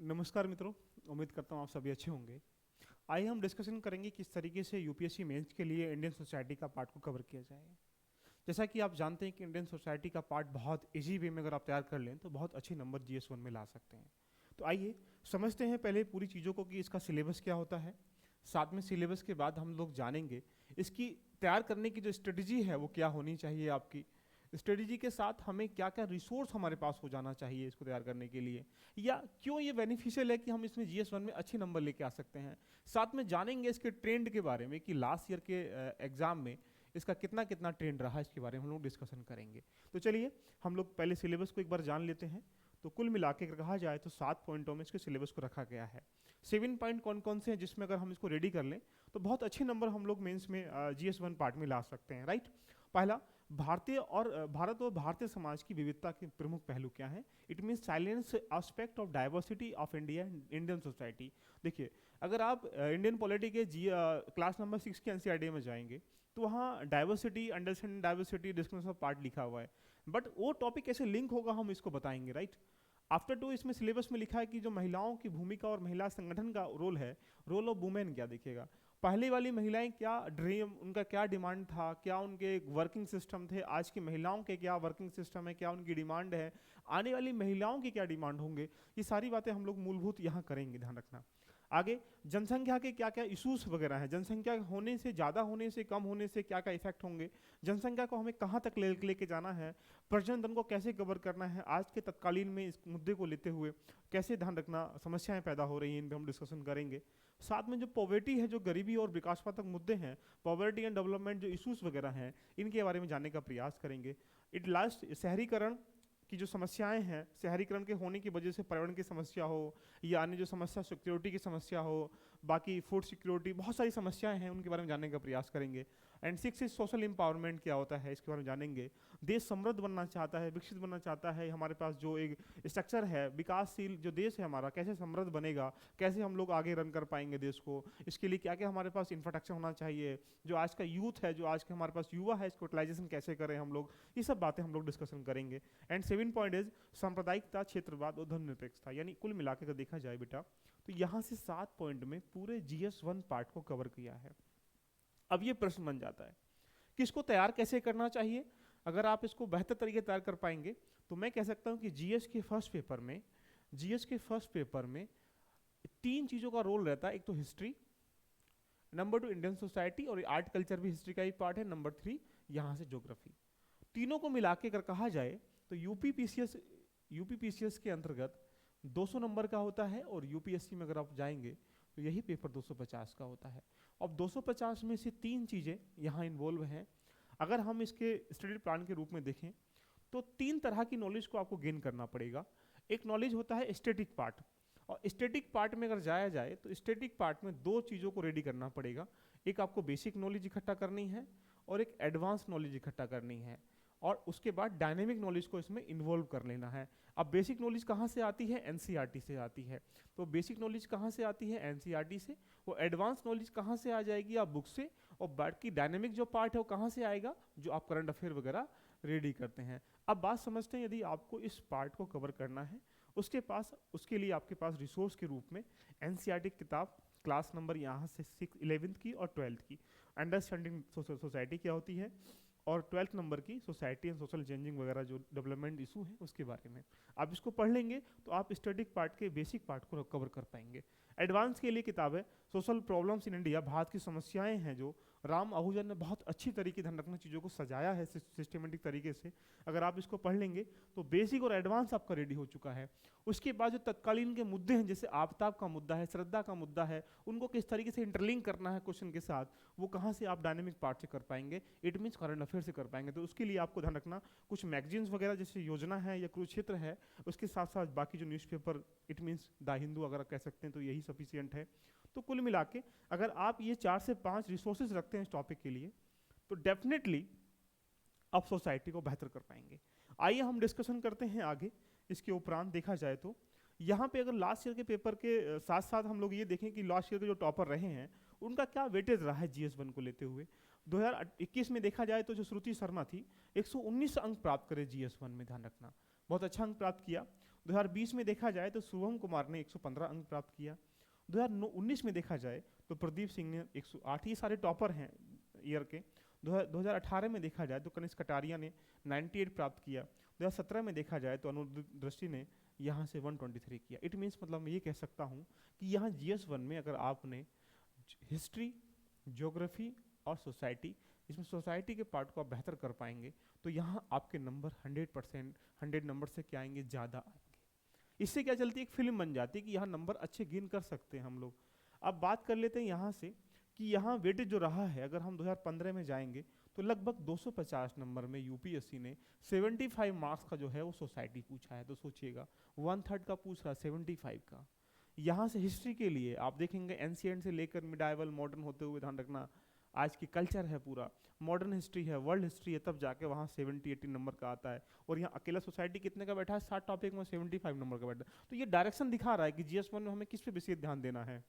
नमस्कार मित्रों। उम्मीद करता हूँ आप सभी अच्छे होंगे। आइए हम डिस्कशन करेंगे किस तरीके से यूपीएससी मेंस के लिए इंडियन सोसाइटी का पार्ट को कवर किया जाए। जैसा कि आप जानते हैं कि इंडियन सोसाइटी का पार्ट बहुत इजी वे में अगर आप तैयार कर लें तो बहुत अच्छे नंबर जीएस 1 में ला सकते हैं। तो आइए समझते हैं पहले पूरी चीज़ों को कि इसका सिलेबस क्या होता है। साथ में सिलेबस के बाद हम लोग जानेंगे इसकी तैयार करने की जो स्ट्रेटजी है वो क्या होनी चाहिए। आपकी स्ट्रेटजी के साथ हमें क्या क्या रिसोर्स हमारे पास हो जाना चाहिए इसको तैयार करने के लिए, या क्यों ये बेनिफिशियल है कि हम इसमें जीएस 1 में अच्छे नंबर लेके आ सकते हैं। साथ में जानेंगे इसके ट्रेंड के बारे में कि लास्ट ईयर के एग्जाम में इसका कितना कितना ट्रेंड रहा, इसके बारे में हम लोग डिस्कशन करेंगे। तो चलिए हम लोग पहले सिलेबस को एक बार जान लेते हैं। तो कुल मिला के अगर कहा जाए तो 7 पॉइंटों में इसके सिलेबस को रखा गया है। 7 पॉइंट कौन कौन से हैं जिसमें अगर हम इसको रेडी कर लें तो बहुत अच्छे नंबर हम लोग मेंस में जीएस 1 पार्ट में ला सकते हैं, राइट। पहला, भारत और भारतीय समाज की विविधता के प्रमुख पहलू क्या हैं। It means silence aspect of diversity of India Indian society. देखिए, अगर आप इंडियन पॉलिटी के क्लास नंबर 6 के एनसीईआरटी में जाएंगे तो वहाँ diversity, understanding diversity, discussion of part लिखा हुआ है, बट वो टॉपिक कैसे लिंक होगा हम इसको बताएंगे, राइट। आफ्टर टू इसमें सिलेबस में लिखा है कि जो महिलाओं की भूमिका और महिला संगठन का रोल है, रोल ऑफ वुमेन क्या दिखेगा। पहले वाली महिलाएं क्या ड्रीम, उनका क्या डिमांड था, क्या उनके वर्किंग सिस्टम थे, आज की महिलाओं के क्या वर्किंग सिस्टम है, क्या उनकी डिमांड है, आने वाली महिलाओं की क्या डिमांड होंगे। ये सारी बातें हम लोग मूलभूत यहाँ करेंगे, ध्यान रखना। आगे जनसंख्या के क्या क्या इश्यूज वगैरह हैं, जनसंख्या होने से, ज़्यादा होने से, कम होने से क्या क्या इफेक्ट होंगे, जनसंख्या को हमें कहाँ तक लेके जाना है, प्रजनन धन को कैसे कवर करना है, आज के तत्कालीन में इस मुद्दे को लेते हुए कैसे ध्यान रखना, समस्याएं पैदा हो रही हैं, इन पर हम डिस्कशन करेंगे। साथ में जो पॉवर्टी है, जो गरीबी और विकासात्मक मुद्दे हैं, पॉवर्टी एंड डेवलपमेंट जो इश्यूज वगैरह हैं, इनके बारे में जानने का प्रयास करेंगे। इट लास्ट शहरीकरण की जो समस्याएं हैं, शहरीकरण के होने की वजह से पर्यावरण की समस्या हो या अन्य जो समस्या सिक्योरिटी की समस्या हो, बाकी फूड सिक्योरिटी, बहुत सारी समस्याएं हैं, उनके बारे में जानने का प्रयास करेंगे। एंड 6 इज सोशल एम्पावरमेंट क्या होता है, इसके बारे में जानेंगे। देश समृद्ध बनना चाहता है, विकसित बनना चाहता है, हमारे पास जो एक स्ट्रक्चर है, विकासशील जो देश है हमारा, कैसे समृद्ध बनेगा, कैसे हम लोग आगे रन कर पाएंगे देश को, इसके लिए क्या क्या हमारे पास इंफ्रास्ट्रक्चर होना चाहिए, जो आज का यूथ है, जो आज के हमारे पास युवा है, इसको यूटिलाइजेशन कैसे करें हम लोग, ये सब बातें हम लोग डिस्कशन करेंगे। एंड 7 पॉइंट इज सांप्रदायिकता, क्षेत्रवाद और धर्मनिरपेक्षता। यानी कुल मिलाकर अगर देखा जाए बेटा तो यहाँ से 7 पॉइंट में पूरे जीएस 1 पार्ट को कवर किया है। अब ये प्रश्न बन जाता है कि इसको तैयार कैसे करना चाहिए। अगर आप इसको बेहतर तरीके तैयार कर पाएंगे तो मैं कह सकता हूँ कि जीएस के फर्स्ट पेपर में 3 चीज़ों का रोल रहता है। एक तो हिस्ट्री, नंबर 2 इंडियन सोसाइटी, और आर्ट कल्चर भी हिस्ट्री का ही पार्ट है, नंबर 3 यहाँ से ज्योग्राफी। तीनों को मिला के अगर कहा जाए तो यूपीपीसीएस के अंतर्गत 200 नंबर का होता है, और यूपीएससी में अगर आप जाएंगे तो यही पेपर 250 का होता है। अब 250 में से 3 चीज़ें यहाँ इन्वॉल्व हैं। अगर हम इसके स्टडी प्लान के रूप में देखें तो 3 तरह की नॉलेज को आपको गेन करना पड़ेगा। एक नॉलेज होता है स्टैटिक पार्ट, और स्टैटिक पार्ट में अगर जाया जाए तो स्टैटिक पार्ट में 2 चीज़ों को रेडी करना पड़ेगा। एक आपको बेसिक नॉलेज इकट्ठा करनी है और एक एडवांस नॉलेज इकट्ठा करनी है, और उसके बाद डायनेमिक नॉलेज को इसमें इन्वॉल्व कर लेना है। अब बेसिक नॉलेज कहाँ से आती है, एनसीईआरटी से आती है। तो बेसिक नॉलेज कहाँ से आती है, एनसीईआरटी से। वो एडवांस नॉलेज कहाँ से आ जाएगी, आप बुक से। और बाकी डायनेमिक जो पार्ट है वो कहाँ से आएगा, जो आप करंट अफेयर वगैरह रेडी करते हैं। अब बात समझते हैं, यदि आपको इस पार्ट को कवर करना है उसके लिए आपके पास रिसोर्स के रूप में एनसीईआरटी किताब क्लास नंबर यहाँ से 11th की और 12th की, अंडरस्टैंडिंग सोसाइटी क्या होती है, और 12th नंबर की सोसाइटी एंड सोशल चेंजिंग वगैरह जो डेवलपमेंट इशू है उसके बारे में आप इसको पढ़ लेंगे तो आप स्टैटिक पार्ट के बेसिक पार्ट को कवर कर पाएंगे। एडवांस के लिए किताब है social problems in India, Bharat की समस्याएं हैं, जो राम आहूजा ने बहुत अच्छी तरीके ध्यान रखना चीज़ों को सजाया है सिस्टमेटिक तरीके से। अगर आप इसको पढ़ लेंगे तो बेसिक और एडवांस आपका रेडी हो चुका है। उसके बाद जो तत्कालीन के मुद्दे हैं, जैसे आफताब का मुद्दा है, श्रद्धा का मुद्दा है, उनको किस तरीके से इंटरलिंक करना है क्वेश्चन के साथ, वो कहाँ से आप डायनेमिक पार्ट से कर पाएंगे, इट मीन्स करंट अफेयर से कर पाएंगे। तो उसके लिए आपको ध्यान रखना कुछ मैगजीन्स वगैरह जैसे योजना है या कुरुक्षेत्र है, उसके साथ साथ बाकी जो newspaper, it means the Hindu अगर कह सकते हैं, तो यही सफिशियंट है। तो कुल मिला के अगर आप ये 4 से 5 रिसोर्सेज रखते हैं इस टॉपिक के लिए तो डेफिनेटली आप सोसाइटी को बेहतर कर पाएंगे। आइए हम डिस्कशन करते हैं आगे। इसके उपरांत देखा जाए तो यहाँ पे अगर लास्ट ईयर के पेपर के साथ साथ हम लोग ये देखें कि लास्ट ईयर के जो टॉपर रहे हैं उनका क्या वेटेज रहा है जीएस 1 को लेते हुए। 2021 में देखा जाए तो जो श्रुति शर्मा थी 119 अंक प्राप्त करे जीएस 1 में, ध्यान रखना बहुत अच्छा अंक प्राप्त किया। 2020 में देखा जाए तो शुभम कुमार ने 115 अंक प्राप्त किया। 2019 में देखा जाए तो प्रदीप सिंह ने 108, ये सारे टॉपर हैं ईयर के। 2018 में देखा जाए तो कनिष्क कटारिया ने 98 प्राप्त किया। 2017 में देखा जाए तो अनुरुद्ध दृष्टि ने यहाँ से 123 किया। इट मीन्स मतलब मैं ये कह सकता हूँ कि यहाँ GS1 में अगर आपने हिस्ट्री, ज्योग्राफी और सोसाइटी, इसमें सोसाइटी के पार्ट को आप बेहतर कर पाएंगे तो यहाँ आपके नंबर 100%, 100 नंबर से क्या आएंगे, ज़्यादा आएंगे। इससे क्या चलती है, एक फिल्म बन जाती है कि यहाँ नंबर अच्छे गेन कर सकते हैं हम लोग। अब बात कर लेते हैं यहाँ से कि यहाँ वेटेज जो रहा है, अगर हम 2015 में जाएंगे तो लगभग 250 नंबर में यूपीएससी ने 75 मार्क्स का जो है वो सोसाइटी पूछा है। तो सोचिएगा 1/3 का पूछ रहा, 75 का। यहाँ से हिस्ट्री के लिए आप देखेंगे एंशिएंट से लेकर मिडाइवल मॉडर्न होते हुए, ध्यान रखना आज की कल्चर है पूरा, मॉडर्न हिस्ट्री है, वर्ल्ड हिस्ट्री है, तब जाके वहाँ 70-80 नंबर का आता है। और यहाँ अकेला सोसाइटी कितने का बैठा है, 60 टॉपिक में 75 नंबर का बैठा है। तो ये डायरेक्शन दिखा रहा है कि GS1 में हमें किस पे विशेष ध्यान देना है।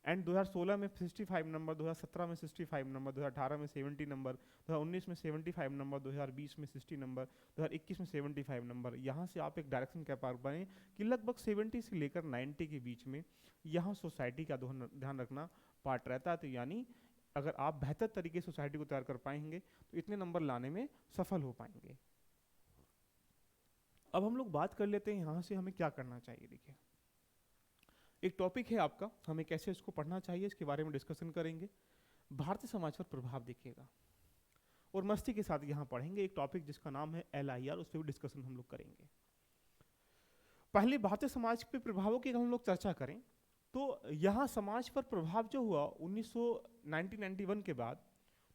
एंड 2016 में 65 नंबर, 2017 में 65 नंबर, 2018 में 70 नंबर, 2019 में 75 नंबर, 2020 में 60 नंबर, 2021 में 75 नंबर। यहाँ से आप एक डायरेक्शन क्या पा पाएँ कि लगभग 70 से लेकर 90 के बीच में यहाँ सोसाइटी का ध्यान रखना पार्ट रहता है। तो यानी अगर आप बेहतर तरीके से सोसाइटी को तैयार कर पाएंगे तो इतने नंबर लाने में सफल हो पाएंगे। अब हम लोग बात कर लेते हैं यहाँ से हमें क्या करना चाहिए। देखिए, एक टॉपिक है आपका, हमें कैसे इसको पढ़ना चाहिए इसके बारे में डिस्कशन करेंगे। भारतीय समाज पर प्रभाव देखिएगा और मस्ती के साथ यहाँ पढ़ेंगे एक टॉपिक जिसका नाम है LIR, उस पर भी डिस्कशन हम लोग करेंगे। पहले भारतीय समाज पे प्रभावों की अगर हम लोग चर्चा करें तो यहाँ समाज पर प्रभाव जो हुआ 1991 के बाद,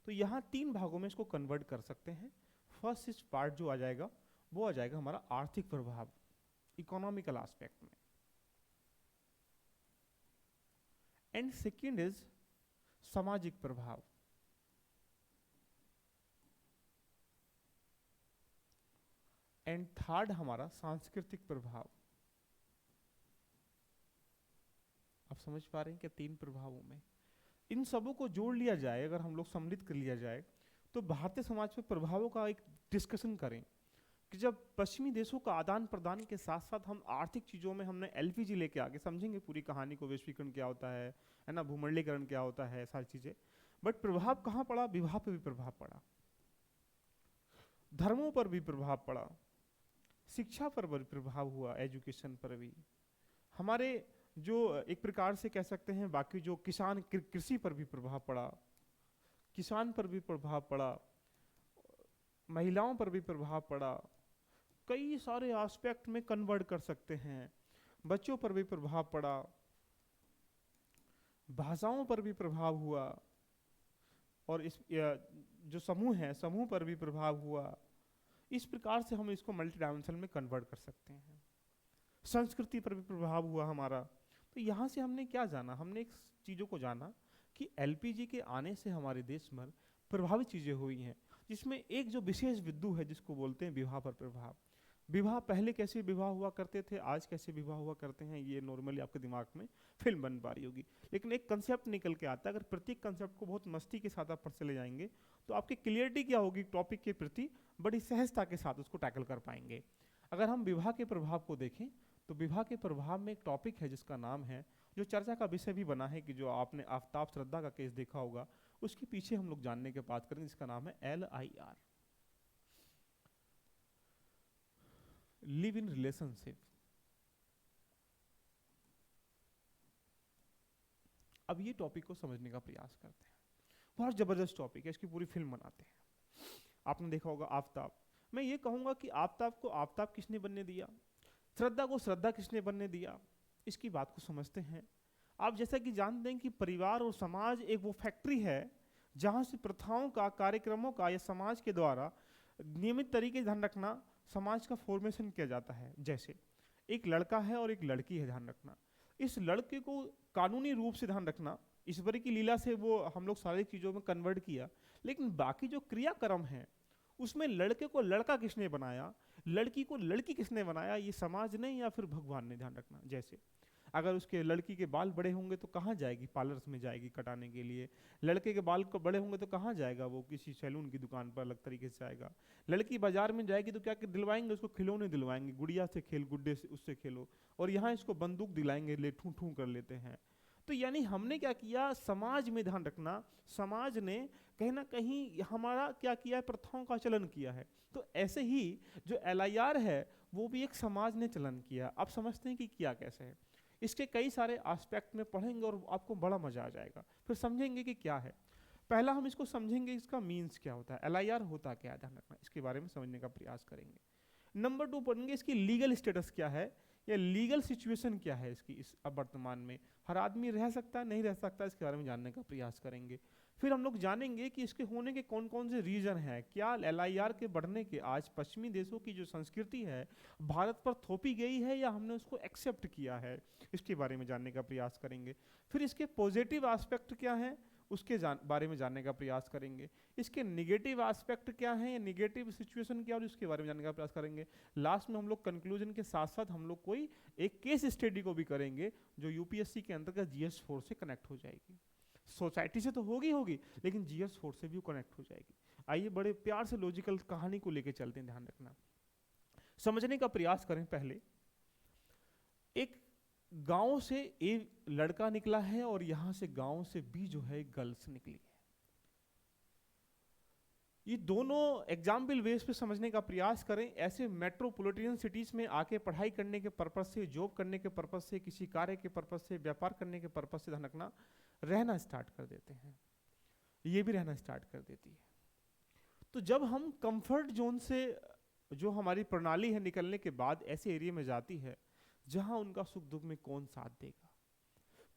तो यहाँ 3 भागों में इसको कन्वर्ट कर सकते हैं। फर्स्ट इस पार्ट जो आ जाएगा वो आ जाएगा हमारा आर्थिक प्रभाव, इकोनॉमिकल एस्पेक्ट में। एंड सेकेंड इज सामाजिक प्रभाव। एंड थर्ड हमारा सांस्कृतिक प्रभाव। आप समझ पा रहे हैं क्या, 3 प्रभावों में इन सबों को जोड़ लिया जाए, अगर हम लोग सम्मिलित कर लिया जाए तो भारतीय समाज पर प्रभावों का एक डिस्कशन करें कि जब पश्चिमी देशों का आदान प्रदान के साथ साथ हम आर्थिक चीज़ों में हमने LPG लेके आगे, समझेंगे पूरी कहानी को, वैश्वीकरण क्या होता है ना, भूमंडलीकरण क्या होता है, सारी चीज़ें। बट प्रभाव कहाँ पड़ा, विवाह पर भी प्रभाव पड़ा, धर्मों पर भी प्रभाव पड़ा, शिक्षा पर भी प्रभाव हुआ, एजुकेशन पर भी, हमारे जो एक प्रकार से कह सकते हैं बाकी जो किसान, कृषि पर भी प्रभाव पड़ा, किसान पर भी प्रभाव पड़ा, महिलाओं पर भी प्रभाव पड़ा, कई सारे एस्पेक्ट में कन्वर्ट कर सकते हैं। बच्चों पर भी प्रभाव पड़ा, भाषाओं पर भी प्रभाव हुआ, और इस जो समूह है समूह पर भी प्रभाव हुआ। इस प्रकार से हम इसको मल्टी डायमेंशनल में कन्वर्ट कर सकते हैं। संस्कृति पर भी प्रभाव हुआ हमारा। तो यहाँ से हमने क्या जाना, हमने एक चीज़ों को जाना कि LPG के आने से हमारे देश में प्रभावित चीज़ें हुई हैं, जिसमें एक जो विशेष बिंदु है जिसको बोलते हैं विवाह पर प्रभाव। विवाह पहले कैसे विवाह हुआ करते थे, आज कैसे विवाह हुआ करते हैं, ये नॉर्मली आपके दिमाग में फिल्म बन पा रही होगी, लेकिन एक कंसेप्ट निकल के आता है। अगर प्रत्येक कंसेप्ट को बहुत मस्ती के साथ आप पढ़ चले जाएंगे तो आपकी क्लियरिटी क्या होगी, टॉपिक के प्रति बड़ी सहजता के साथ उसको टैकल कर पाएंगे। अगर हम विवाह के प्रभाव को देखें तो विवाह के प्रभाव में एक टॉपिक है जिसका नाम है, जो चर्चा का विषय भी बना है, कि जो आपने आफ्ताब श्रद्धा का केस देखा होगा, उसके पीछे हम लोग जानने के बात करें, जिसका नाम है LIR, लिव इन रिलेशनशिप। अब ये टॉपिक को समझने का प्रयास करते हैं। बहुत जबरदस्त टॉपिक है, इसकी पूरी फिल्म बनाते हैं। आपने देखा होगा आफ्ताब। मैं ये कहूंगा कि आफ्ताब को आफ्ताब किसने बनने दिया, श्रद्धा को श्रद्धा किसने बनने दिया, इसकी बात को समझते हैं। आप जैसा कि जानते हैं कि परिवार और समाज एक वो फैक्ट्री है जहां से प्रथाओं का, कार्यक्रमों का या समाज के द्वारा नियमित तरीके से ध्यान रखना, समाज का फॉर्मेशन किया जाता है। जैसे एक लड़का है और एक लड़की है, ध्यान रखना, इस लड़के को कानूनी रूप से ध्यान रखना, ईश्वर की लीला से वो हम लोग सारी चीज़ों में कन्वर्ट किया, लेकिन बाकी जो क्रियाक्रम है उसमें लड़के को लड़का किसने बनाया, लड़की को लड़की किसने बनाया, ये समाज ने या फिर भगवान ने, ध्यान रखना। जैसे अगर उसके लड़की के बाल बड़े होंगे तो कहाँ जाएगी, पार्लर्स में जाएगी कटाने के लिए। लड़के के बाल को बड़े होंगे तो कहाँ जाएगा, वो किसी सैलून की दुकान पर अलग तरीके से जाएगा। लड़की बाजार में जाएगी तो क्या दिलवाएंगे उसको, खिलौने दिलवाएंगे, गुड़िया से खेल, गुड्डे से उससे खेलो, और यहाँ इसको बंदूक दिलाएंगे, ले ठू ठू कर लेते हैं। तो यानी हमने क्या किया, समाज में ध्यान रखना, समाज ने कहीं ना कहीं हमारा क्या किया है, प्रथाओं का चलन किया है। तो ऐसे ही जो LIR है वो भी एक समाज ने चलन किया। आप समझते हैं कि किया कैसे है, इसके कई सारे एस्पेक्ट में पढ़ेंगे और आपको बड़ा मजा आ जाएगा, फिर समझेंगे कि क्या है। पहला हम इसको समझेंगे, इसका मीन्स क्या होता है, LIR होता क्या है, ध्यान रखना, इसके बारे में समझने का प्रयास करेंगे। नंबर 2 पढ़ेंगे इसकी लीगल स्टेटस क्या है, या लीगल सिचुएशन क्या है इसकी, इस अब वर्तमान में हर आदमी रह सकता है नहीं रह सकता, इसके बारे में जानने का प्रयास करेंगे। फिर हम लोग जानेंगे कि इसके होने के कौन कौन से रीजन हैं, क्या LIR के बढ़ने के आज पश्चिमी देशों की जो संस्कृति है भारत पर थोपी गई है या हमने उसको एक्सेप्ट किया है, इसके बारे में जानने का प्रयास करेंगे। फिर इसके पॉजिटिव एस्पेक्ट क्या हैं उसके बारे में जानने का प्रयास करेंगे। इसके निगेटिव एस्पेक्ट क्या हैं या निगेटिव सिचुएशन क्या है और इसके बारे में जानने का प्रयास करेंगे। लास्ट में हम लोग कंक्लूजन के साथ साथ हम लोग कोई एक केस स्टडी को भी करेंगे जो UPSC के अंतर्गत GS4 से कनेक्ट हो जाएगी। सोसाइटी से तो होगी लेकिन GS4 से भी कनेक्ट हो जाएगी। आइए बड़े प्यार से लॉजिकल कहानी को लेके चलते हैं, ध्यान रखना, समझने का प्रयास करें। पहले एक गांव से एक लड़का निकला है और यहां से गांव से भी जो है गर्ल्स निकली है। ये दोनों एग्जाम्पल बेस पे समझने का प्रयास करें। ऐसे मेट्रोपॉलिटन सिटीज में आके पढ़ाई करने के पर्पज से, जॉब करने के पर्पज से, किसी कार्य के पर्पज से, व्यापार करने के पर्पज से ध्यान रखना रहना स्टार्ट कर देते हैं, ये भी रहना स्टार्ट कर देती है। तो जब हम कंफर्ट जोन से जो हमारी प्रणाली है निकलने के बाद ऐसे एरिया में जाती है जहां उनका सुख दुख में कौन साथ देगा,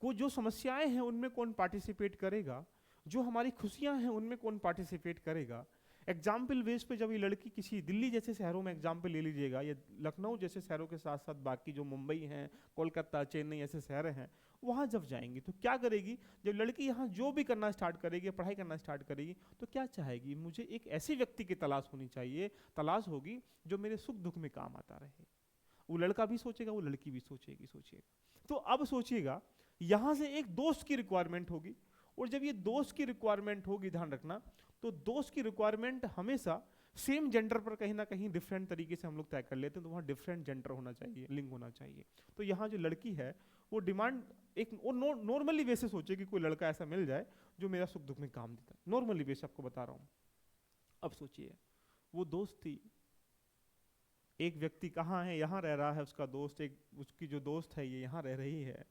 को जो समस्याएं हैं उनमें कौन पार्टिसिपेट करेगा, जो हमारी खुशियां हैं उनमें कौन पार्टिसिपेट करेगा। एग्जाम्पल बेस पे जब ये लड़की किसी दिल्ली जैसे शहरों में एग्जाम्पल ले लीजिएगा, या लखनऊ जैसे शहरों के साथ साथ बाकी जो मुंबई हैं, कोलकाता, चेन्नई ऐसे शहर हैं, वहाँ जब जाएंगी तो क्या करेगी, जब लड़की यहाँ जो भी करना स्टार्ट करेगी, पढ़ाई करना स्टार्ट करेगी, तो क्या चाहेगी, मुझे एक ऐसे व्यक्ति की तलाश होनी चाहिए, तलाश होगी जो मेरे सुख दुख में काम आता रहे। वो लड़का भी सोचेगा, वो लड़की भी सोचेगा। तो अब सोचिएगा यहाँ से एक दोस्त की रिक्वायरमेंट होगी, और जब ये दोस्त की रिक्वायरमेंट होगी, ध्यान रखना, तो दोस्त की रिक्वायरमेंट हमेशा सेम जेंडर पर कहीं ना कहीं डिफरेंट तरीके से हम लोग तय कर लेते हैं, तो वहाँ डिफरेंट जेंडर होना चाहिए, लिंग होना चाहिए। तो यहाँ जो लड़की है वो डिमांड एक नॉर्मली बेसिस सोचे कि कोई लड़का ऐसा मिल जाए जो मेरा सुख दुख में काम देता है, नॉर्मली बेसिस आपको बता रहा हूँ। अब सोचिए वो दोस्त थी, एक व्यक्ति कहाँ है, यहाँ रह रहा है उसका दोस्त, एक उसकी जो दोस्त है ये यहाँ रह रही है,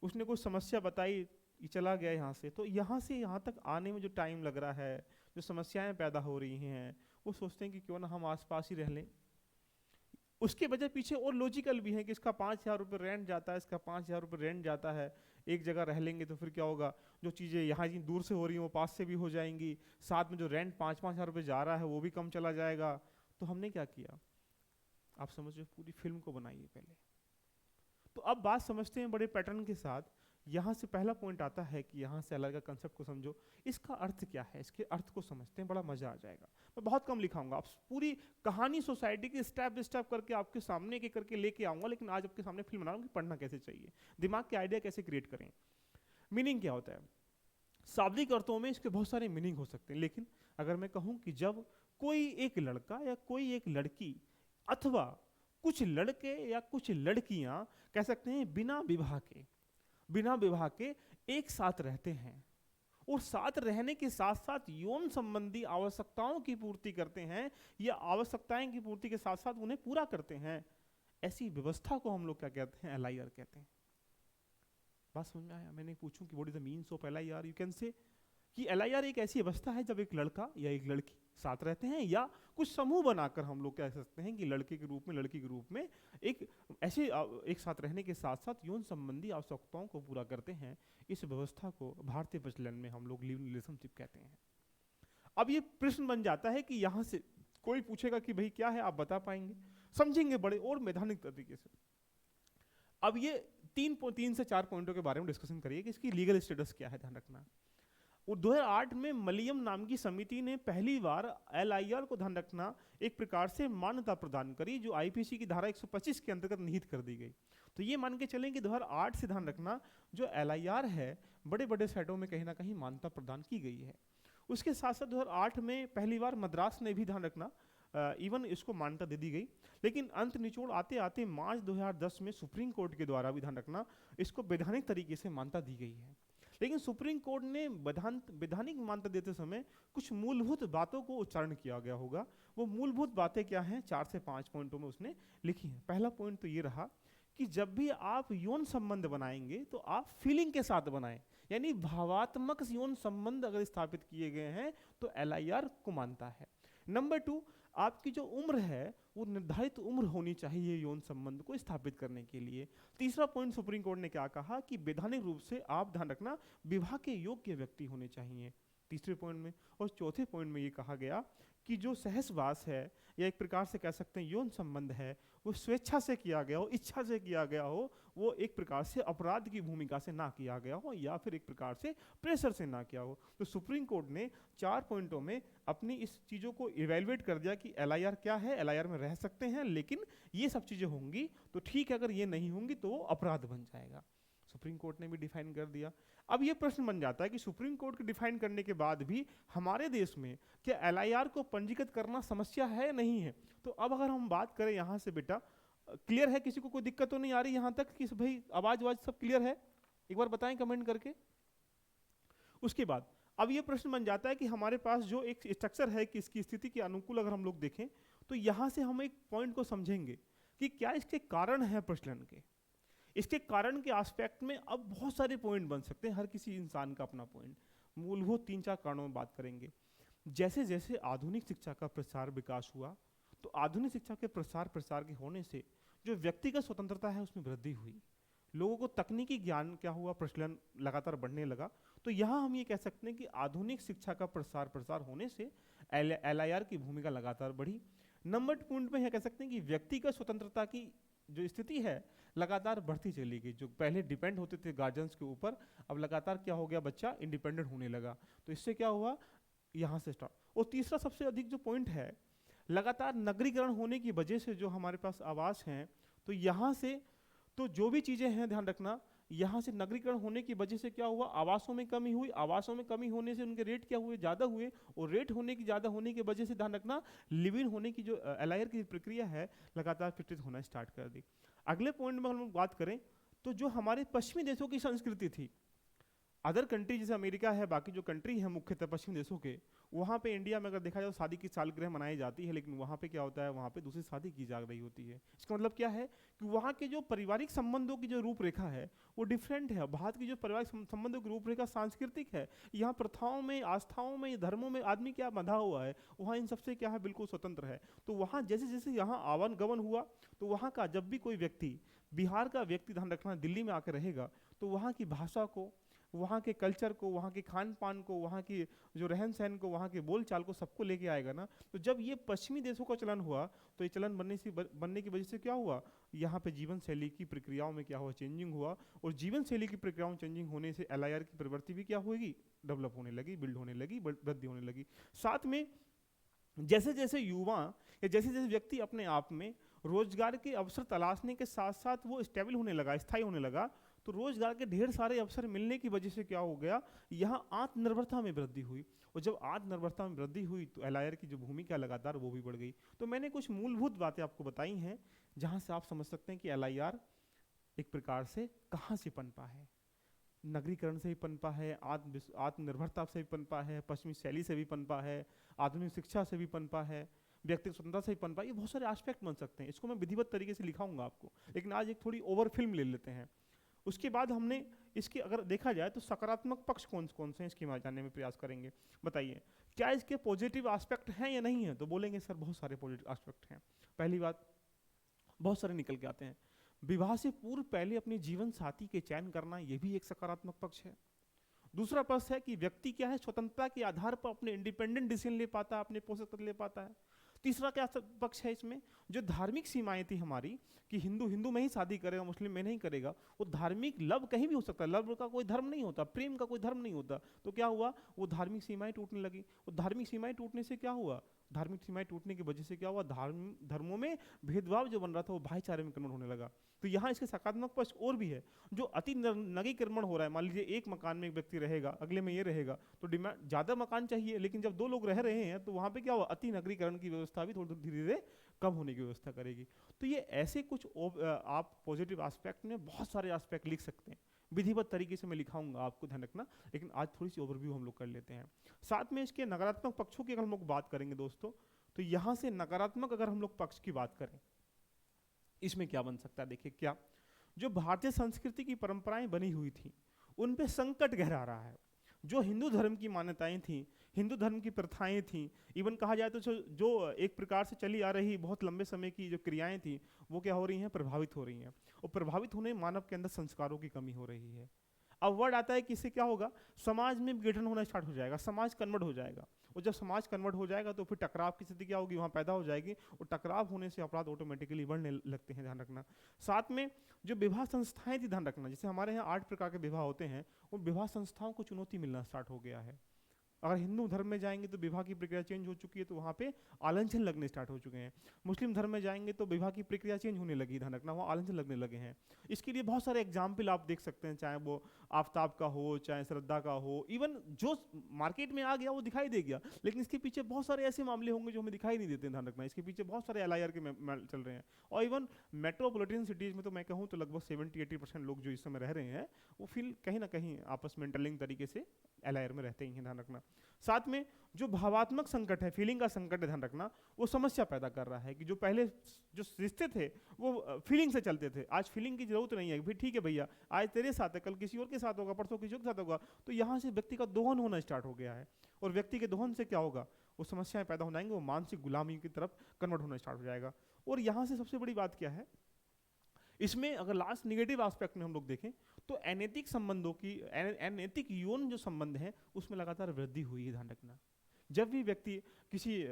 उसने कोई समस्या बताई, ये चला गया यहाँ से, तो यहाँ से यहाँ तक आने में जो टाइम लग रहा है, जो समस्याएं पैदा हो रही हैं, वो सोचते हैं कि क्यों ना हम आसपास ही रह लें। उसके वजह पीछे और लॉजिकल भी है कि इसका 5,000 रुपये रेंट जाता है, इसका 5,000 रुपये रेंट जाता है, एक जगह रह लेंगे तो फिर क्या होगा, जो चीज़ें यहाँ दूर से हो रही हैं वो पास से भी हो जाएंगी, साथ में जो रेंट 5,000 रुपये जा रहा है वो भी कम चला जाएगा। तो हमने क्या किया, आप समझो, पूरी फिल्म को बनाइए पहले। तो अब बात समझते हैं बड़े पैटर्न के साथ। यहाँ से पहला पॉइंट आता है कि यहाँ से अलग का कंसेप्ट को समझो, इसका अर्थ क्या है, इसके अर्थ को समझते हैं, बड़ा मजा आ जाएगा। मैं बहुत कम लिखाऊंगा, आप पूरी कहानी सोसाइटी की स्टेप बाय स्टेप करके आपके सामने एक करके लेके आऊंगा, लेकिन आज आपके सामने फिल्म बना रहा हूँ कि पढ़ना कैसे चाहिए, दिमाग के आइडिया कैसे क्रिएट करें, मीनिंग क्या होता है। शाब्दिक अर्थों में इसके बहुत सारे मीनिंग हो सकते हैं, लेकिन अगर मैं कहूँ कि जब कोई एक लड़का या कोई एक लड़की अथवा कुछ लड़के या कुछ लड़कियां कह सकते हैं बिना विवाह के एक साथ रहते हैं और साथ रहने के साथ साथ यौन संबंधी आवश्यकताओं की पूर्ति करते हैं या आवश्यकताएं की पूर्ति के साथ साथ उन्हें पूरा करते हैं, ऐसी व्यवस्था को हम लोग क्या कहते हैं, LIR कहते हैं। बात समझ में आया? मैंने पूछूं कि what is the means of LIR, you can say कि LIR एक ऐसी अवस्था है जब एक लड़का या एक लड़की साथ रहते हैं या कुछ समूह बनाकर हम लोग कह सकते हैं कि लड़के के रूप में लड़की के रूप में एक ऐसे एक साथ रहने के साथ साथ यौन संबंधी आवश्यकताओं को पूरा करते हैं। इस व्यवस्था को भारतीय प्रचलन में हम लोग लिव इन रिलेशनशिप कहते हैं। अब ये प्रश्न बन जाता है कि यहाँ से कोई पूछेगा कि भाई क्या है, आप बता पाएंगे, समझेंगे बड़े और वैधानिक तरीके से। अब ये 3 से 4 पॉइंटों के बारे में डिस्कशन करिए कि इसकी लीगल स्टेटस क्या है, ध्यान रखना। 2008 में मलयम नाम की समिति ने पहली बार LIR को ध्यान रखना एक प्रकार से मान्यता प्रदान करी, जो IPC की धारा 125 के अंतर्गत निहित कर दी गई। तो ये मान के चलें कि 2008 से ध्यान रखना जो LIR है बड़े बड़े सेटों में कहीं ना कहीं मान्यता प्रदान की गई है। उसके साथ साथ 2008 में पहली बार मद्रास ने भी ध्यान रखना इवन इसको मान्यता दे दी गई, लेकिन अंत निचोड़ आते आते मार्च 2010 में सुप्रीम कोर्ट के द्वारा भी ध्यान रखना इसको वैधानिक तरीके से मान्यता दी गई है। लेकिन सुप्रीम कोर्ट ने वैधानिक मान्यता देते समय कुछ मूलभूत बातों को उच्चारण किया गया होगा। वो मूलभूत बातें क्या हैं, 4 से 5 पॉइंटों में उसने लिखी हैं। पहला पॉइंट तो ये रहा कि जब भी आप यौन संबंध बनाएंगे तो आप फीलिंग के साथ बनाएं, यानी भावात्मक यौन संबंध अगर स्थापित किए गए हैं तो LIR को मानता है। नंबर 2, आपकी जो उम्र है वो निर्धारित उम्र होनी चाहिए यौन संबंध को स्थापित करने के लिए। तीसरा पॉइंट सुप्रीम कोर्ट ने क्या कहा कि वैधानिक रूप से आप ध्यान रखना विवाह के योग्य व्यक्ति होने चाहिए, तीसरे पॉइंट में। और चौथे पॉइंट में ये कहा गया कि जो सहसवास है या एक प्रकार से कह सकते हैं यौन संबंध है, वो स्वेच्छा से किया गया हो, इच्छा से किया गया हो, वो एक प्रकार से अपराध की भूमिका से ना किया गया हो या फिर एक प्रकार से प्रेशर से ना किया हो। तो सुप्रीम कोर्ट ने 4 पॉइंटों में अपनी इस चीज़ों को इवेलुएट कर दिया कि LIR क्या है, LIR में रह सकते हैं, लेकिन ये सब चीज़ें होंगी तो ठीक है, अगर ये नहीं होंगी तो वो अपराध बन जाएगा। सुप्रीम कोर्ट ने भी डिफाइन कर दिया। अब ये प्रश्न बन जाता है कि सुप्रीम कोर्ट के डिफाइन करने के बाद भी हमारे देश में क्या LIR को पंजीकृत करना समस्या है या नहीं है। तो अब अगर हम बात करें यहाँ से, बेटा क्लियर है, किसी को कोई दिक्कत तो नहीं आ रही यहाँ तक कि भाई आवाज सब क्लियर है? एक बार बताएं कमेंट करके। उसके बाद अब ये प्रश्न बन जाता है कि हमारे पास जो एक स्ट्रक्चर है कि इसकी स्थिति के अनुकूल अगर हम लोग देखें तो यहाँ से हम एक पॉइंट को समझेंगे कि क्या इसके कारण है प्रचलन के। इसके कारण के एस्पेक्ट में अब बहुत सारे पॉइंट बन सकते हैं, हर किसी इंसान का अपना पॉइंट। मूलभूत 3-4 कारणों में बात करेंगे। जैसे जैसे आधुनिक शिक्षा का प्रसार विकास हुआ तो आधुनिक शिक्षा के प्रसार के होने से जो व्यक्तिगत स्वतंत्रता है उसमें वृद्धि हुई, लोगों को तकनीकी ज्ञान क्या हुआ, प्रचलन लगातार बढ़ने लगा। तो यहाँ हम ये कह सकते हैं कि आधुनिक शिक्षा का प्रसार होने से LIR की भूमिका लगातार बढ़ी। नंबर 2 पॉइंट में यह कह सकते हैं कि व्यक्तिगत स्वतंत्रता की जो स्थिति है लगातार बढ़ती चली गई। जो पहले डिपेंड होते थे गार्जियंस के ऊपर, अब लगातार क्या हो गया, बच्चा इंडिपेंडेंट होने लगा। तो इससे क्या हुआ, यहाँ से स्टार्ट। और तीसरा सबसे अधिक जो पॉइंट है, लगातार नगरीकरण होने की वजह से जो हमारे पास आवास हैं, तो यहाँ से तो जो भी चीज़ें हैं ध्यान रखना, यहाँ से नगरीकरण होने की वजह से क्या हुआ, आवासों में कमी हुई। आवासों में कमी होने से उनके रेट क्या हुए, ज़्यादा हुए। और रेट होने की ज़्यादा होने की वजह से ध्यान रखना लिव इन होने की जो LIR की प्रक्रिया है लगातार विकसित होना स्टार्ट कर दी। अगले पॉइंट में हम लोग बात करें तो जो हमारे पश्चिमी देशों की संस्कृति थी, अदर कंट्री जैसे अमेरिका है, बाकी जो कंट्री है मुख्यतः पश्चिमी देशों के, वहाँ पे इंडिया में अगर देखा जाए तो शादी की सालगिरह मनाई जाती है, लेकिन वहाँ पे क्या होता है, वहाँ पे दूसरी शादी की जा रही होती है। इसका मतलब क्या है कि वहाँ के जो पारिवारिक संबंधों की जो रूपरेखा है वो डिफरेंट है। भारत की जो पारिवारिक संबंधों की रूपरेखा सांस्कृतिक है। यहाँ प्रथाओं में, आस्थाओं में, धर्मों में आदमी क्या बंधा हुआ है, वहाँ इन सबसे क्या है, बिल्कुल स्वतंत्र है। तो वहाँ जैसे जैसे यहाँ आवन गमन हुआ तो वहाँ का जब भी कोई व्यक्ति, बिहार का व्यक्ति ध्यान रखना दिल्ली में आकर रहेगा तो वहाँ की भाषा को, वहाँ के कल्चर को, वहाँ के खान पान को, वहाँ की जो रहन सहन को, वहाँ के बोल चाल को, सबको लेके आएगा ना। तो जब ये पश्चिमी देशों का चलन हुआ तो ये चलन बनने की वजह से क्या हुआ, यहाँ पे जीवन शैली की प्रक्रियाओं में क्या हुआ, चेंजिंग हुआ। और जीवन शैली की प्रक्रियाओं चेंजिंग होने से LIR की प्रवृत्ति भी क्या होगी, डेवलप होने लगी, बिल्ड होने लगी, वृद्धि होने लगी। साथ में जैसे जैसे युवा या जैसे जैसे व्यक्ति अपने आप में रोजगार के अवसर तलाशने के साथ साथ वो स्टेबल होने लगा, स्थायी होने लगा, तो रोजगार के ढेर सारे अवसर मिलने की वजह से क्या हो गया, यहाँ आत्मनिर्भरता में वृद्धि हुई। और जब आत्मनिर्भरता में वृद्धि हुई तो LIR की जो भूमिका लगातार वो भी बढ़ गई। तो मैंने कुछ मूलभूत बातें आपको बताई हैं जहाँ से आप समझ सकते हैं कि LIR एक प्रकार से कहाँ से पनपा है। नगरीकरण से भी पनपा है, आत्मनिर्भरता से भी पनपा है, पश्चिमी शैली से भी पनपा है, आधुनिक शिक्षा से भी पनपा है, व्यक्तिगत स्वतंत्रता से भी पनपा। ये बहुत सारे एस्पेक्ट बन सकते हैं। इसको मैं विधिवत तरीके से लिखाऊंगा आपको, लेकिन आज एक थोड़ी ओवर फिल्म ले लेते हैं। उसके बाद हमने इसके अगर देखा जाए तो सकारात्मक पक्ष कौन कौन से हैं इसके जानने में प्रयास करेंगे। बताइए क्या इसके पॉजिटिव एस्पेक्ट हैं या नहीं है, तो बोलेंगे सर बहुत सारे पॉजिटिव एस्पेक्ट हैं। पहली बात, बहुत सारे निकल के आते हैं, विवाह से पूर्व पहले अपने जीवन साथी के चयन करना, यह भी एक सकारात्मक पक्ष है। दूसरा पक्ष है कि व्यक्ति क्या है, स्वतंत्रता के आधार पर अपने इंडिपेंडेंट डिसीजन ले पाता है, अपने पोषक तत्व ले पाता है। तीसरा क्या पक्ष है इसमें, जो धार्मिक सीमाएं थी हमारी कि हिंदू हिंदू में ही शादी करेगा, मुस्लिम में नहीं करेगा, वो धार्मिक लव कहीं भी हो सकता है, लव का कोई धर्म नहीं होता, प्रेम का कोई धर्म नहीं होता। तो क्या हुआ, वो धार्मिक सीमाएं टूटने लगी। वो धार्मिक सीमाएं टूटने से क्या हुआ, धार्मिक सीमाएं टूटने की वजह से क्या हुआ, धर्मों में भेदभाव जो बन रहा था वो भाईचारे में कन्वर्ट होने लगा। तो यहाँ इसके सकारात्मक पक्ष और भी है, जो अति नगीकरण हो रहा है। मान लीजिए एक मकान में एक व्यक्ति रहेगा, अगले में ये रहेगा, तो डिमांड ज़्यादा मकान चाहिए, लेकिन जब दो लोग रह रहे हैं तो वहाँ पे क्या हुआ, अति नगरीकरण की व्यवस्था भी थोड़ी धीरे धीरे कम होने की व्यवस्था करेगी। तो ये ऐसे कुछ आप पॉजिटिव एस्पेक्ट में बहुत सारे एस्पेक्ट लिख सकते हैं, विधिवत तरीके से मैं लिखाऊंगा, आपको ध्यान रखना। लेकिन आज थोड़ी सी ओवरव्यू हम लोग कर लेते हैं। साथ में इसके नकारात्मक पक्षों की अगर हम लोग बात करेंगे दोस्तों, तो यहाँ से नकारात्मक अगर हम लोग पक्ष की बात करें, इसमें क्या बन सकता है, देखिए क्या, जो भारतीय संस्कृति की परंपराएं बनी हुई थी उन पे संकट गहरा रहा है। जो हिंदू धर्म की मान्यताएं थी, हिंदू धर्म की प्रथाएं थी, इवन कहा जाए तो जो एक प्रकार से चली आ रही बहुत लंबे समय की जो क्रियाएं थी, वो क्या हो रही हैं, प्रभावित हो रही हैं। और प्रभावित होने मानव के अंदर संस्कारों की कमी हो रही है। अब वर्ड आता है कि इससे क्या होगा, समाज में विघटन होना स्टार्ट हो जाएगा, समाज कन्वर्ट हो जाएगा। और जब समाज कन्वर्ट हो जाएगा तो फिर टकराव की स्थिति क्या होगी, वहाँ पैदा हो जाएगी, और टकराव होने से अपराध ऑटोमेटिकली बढ़ने लगते हैं, ध्यान रखना। साथ में जो विवाह संस्थाएं थी, ध्यान रखना, जैसे हमारे यहाँ 8 प्रकार के विवाह होते हैं, उन विवाह संस्थाओं को चुनौती मिलना स्टार्ट हो गया है। अगर हिंदू धर्म में जाएंगे तो विवाह की प्रक्रिया चेंज हो चुकी है, तो वहाँ पे आलंछन लगने स्टार्ट हो चुके हैं। मुस्लिम धर्म में जाएंगे तो विवाह की प्रक्रिया चेंज होने लगी, ध्यान रखना, वहाँ आलंछन लगने लगे हैं। इसके लिए बहुत सारे एग्जाम्पल आप देख सकते हैं, चाहे वो आफ्ताब का हो, चाहे श्रद्धा का हो, इवन जो मार्केट में आ गया वो दिखाई दे गया, लेकिन इसके पीछे बहुत सारे ऐसे मामले होंगे जो हमें दिखाई नहीं देते, ध्यान रखना। इसके पीछे बहुत सारे LIR के चल रहे हैं। और इवन मेट्रोपॉलिटन सिटीज़ में तो मैं कहूँ तो लगभग 70-80% लोग जो इस समय रह रहे हैं, वो फील कहीं ना कहीं आपस में इंटरलिंक तरीके से LIR में रहते ही हैं, ध्यान रखना। साथ में जो भावात्मक संकट है, फीलिंग का संकट है, ध्यान रखना, वो समस्या पैदा कर रहा है कि जो पहले जो रिश्ते थे वो फीलिंग से चलते थे, आज फीलिंग की जरूरत नहीं है। फिर ठीक है भैया, आज तेरे साथ है, कल किसी और के साथ होगा, परसों किसी और के साथ होगा, तो यहाँ से व्यक्ति का दोहन होना स्टार्ट हो गया है। और व्यक्ति के दोहन से क्या होगा, वो समस्याएं पैदा हो जाएंगी, वो मानसिक गुलामी की तरफ कन्वर्ट होना स्टार्ट हो जाएगा। और यहाँ से सबसे बड़ी बात क्या है, इसमें अगर लास्ट निगेटिव एस्पेक्ट में हम लोग देखें तो अनैतिक संबंधों की, अनैतिक यौन जो संबंध है उसमें लगातार वृद्धि हुई है, ध्यान रखना। जब भी व्यक्ति किसी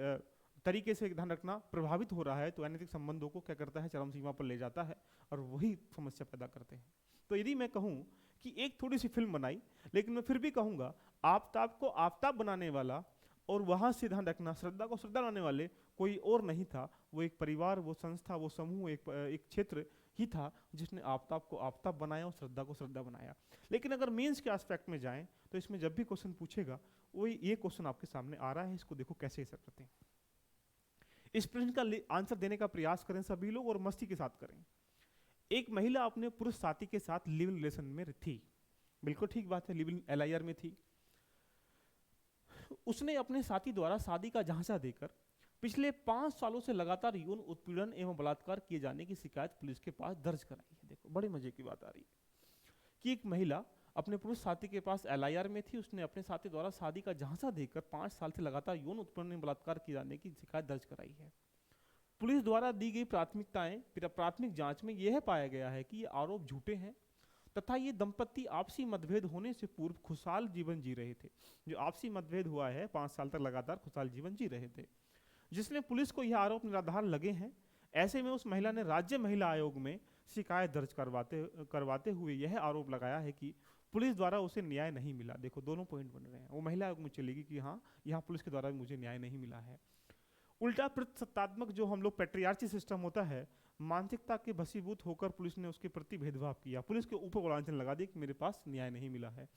तरीके से, ध्यान रखना, प्रभावित हो रहा है तो अनैतिक संबंधों को क्या करता है, चरम सीमा पर ले जाता है, और वही समस्या पैदा करते हैं। तो यदि मैं कहूँ कि एक थोड़ी सी फिल्म बनाई, लेकिन मैं फिर भी कहूँगा आफ्ताब को आफ्ताब बनाने वाला और वहाँ से, ध्यान रखना, श्रद्धा को श्रद्धा लाने वाले कोई और नहीं था, वो एक परिवार, वो संस्था, वो समूह, एक क्षेत्र ही था जिसने आफ्ताब को आफ्ताब बनाया और श्रद्धा को श्रद्धा बनाया। लेकिन अगर मेंस के एस्पेक्ट में जाएं तो इसमें जब भी क्वेश्चन पूछेगा, वो ये क्वेश्चन आपके सामने आ रहा है, इसको देखो कैसे ऐसा करते हैं। इस प्रश्न का आंसर देने का प्रयास करें सभी लोग और मस्ती के साथ करें। एक महिला अपने पुरुष साथी के साथ लिव इन रिलेशन में थी, बिल्कुल ठीक बात है, लिव इन LIR में थी। उसने अपने साथी द्वारा शादी का झांसा देकर पिछले 5 सालों से लगातार यौन उत्पीड़न एवं बलात्कार किए जाने की शिकायत पुलिस के पास दर्ज कराई है। देखो बड़े मजे की बात आ रही है कि एक महिला अपने पुरुष साथी के पास LIR में थी, उसने अपने साथी द्वारा शादी का झांसा देकर 5 साल से लगातार यौन उत्पीड़न एवं बलात्कार किए जाने की शिकायत दर्ज कराई है। पुलिस द्वारा दी गई प्राथमिक जांच में यह पाया गया है कि ये आरोप झूठे हैं तथा ये दंपति आपसी मतभेद होने से पूर्व खुशहाल जीवन जी रहे थे। जो आपसी मतभेद हुआ है, 5 साल तक लगातार खुशहाल जीवन जी रहे थे, जिसमें पुलिस को यह आरोप निराधार लगे हैं। ऐसे में उस महिला ने राज्य महिला आयोग में शिकायत दर्ज करवाते हुए यह आरोप लगाया है कि पुलिस द्वारा उसे न्याय नहीं मिला। देखो दोनों पॉइंट बन रहे हैं, वो महिला आयोग में चलेगी कि हाँ यहाँ पुलिस के द्वारा मुझे न्याय नहीं मिला है। उल्टा प्रतिसत्तात्मक जो हम लोग पैट्रियार्ची सिस्टम होता है, मानसिकता के भसीभूत होकर पुलिस ने उसके प्रति भेदभाव किया, पुलिस के ऊपर लांछन लगा दी कि मेरे पास न्याय नहीं मिला है।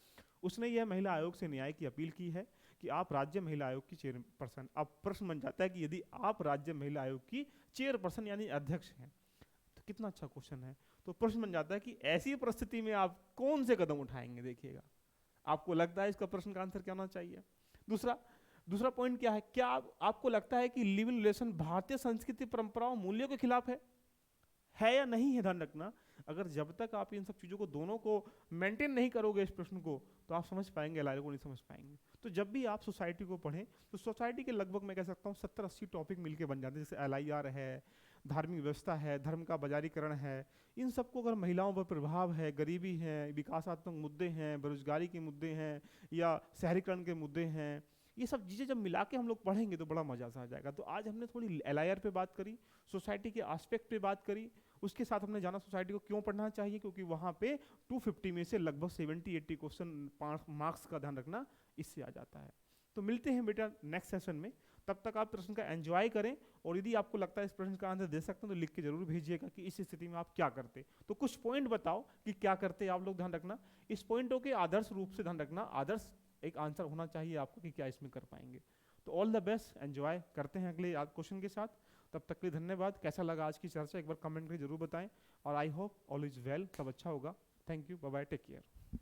उसने यह महिला आयोग से न्याय की अपील की है कि आप राज्य महिला आयोग की चेयरपर्सन, अब प्रश्न बन जाता है कि यदि आप राज्य महिला आयोग की चेयरपर्सन यानी अध्यक्ष हैं, तो कितना अच्छा क्वेश्चन है। तो प्रश्न बन जाता है कि ऐसी परिस्थिति में आप कौन से कदम उठाएंगे। देखिएगा, आपको लगता है इसका प्रश्न का आंसर क्या होना चाहिए। दूसरा पॉइंट क्या है, क्या आपको लगता है कि लिव इन रिलेशन भारतीय संस्कृति, परंपराओं, मूल्यों के खिलाफ है या नहीं है। ध्यान रखना, अगर जब तक आप इन सब चीजों को, दोनों को मेंटेन नहीं करोगे इस प्रश्न को, तो आप समझ पाएंगे, LIR को नहीं समझ पाएंगे। तो जब भी आप सोसाइटी को पढ़ें तो सोसाइटी के लगभग मैं कह सकता हूँ 70-80 टॉपिक मिलके बन जाते हैं, जैसे LIR है, धार्मिक व्यवस्था है, धर्म का बाजारीकरण है, इन सबको अगर महिलाओं पर प्रभाव है, गरीबी है, विकासात्मक मुद्दे हैं, बेरोजगारी के मुद्दे हैं, या शहरीकरण के मुद्दे हैं, ये सब चीज़ें जब मिला के हम लोग पढ़ेंगे तो बड़ा मजा सा आ जाएगा। तो आज हमने थोड़ी LIR पे बात करी, सोसाइटी के एस्पेक्ट पे बात करी, उसके साथ हमने जाना सोसाइटी को क्यों पढ़ना चाहिए, क्योंकि वहाँ पे 250 में से लगभग 70-80 क्वेश्चन मार्क्स का ध्यान रखना इससे आ जाता है। तो मिलते हैं बेटा नेक्स्ट सेशन में, तब तक आप प्रश्न का एंजॉय करें, और यदि आपको लगता है इस प्रश्न का आंसर दे सकते हैं तो लिख के जरूर भेजिएगा कि इस स्थिति में आप क्या करते। तो कुछ पॉइंट बताओ कि क्या करते आप लोग, ध्यान रखना इस पॉइंटों के आदर्श रूप से, ध्यान रखना आदर्श एक आंसर होना चाहिए आपको कि क्या इसमें कर पाएंगे। तो ऑल द बेस्ट, एंजॉय करते हैं अगले क्वेश्चन के साथ। तब तक के लिए धन्यवाद। कैसा लगा आज की चर्चा एक बार कमेंट करके जरूर बताएं, और I hope all is well, सब अच्छा होगा। Thank you, bye bye, take care.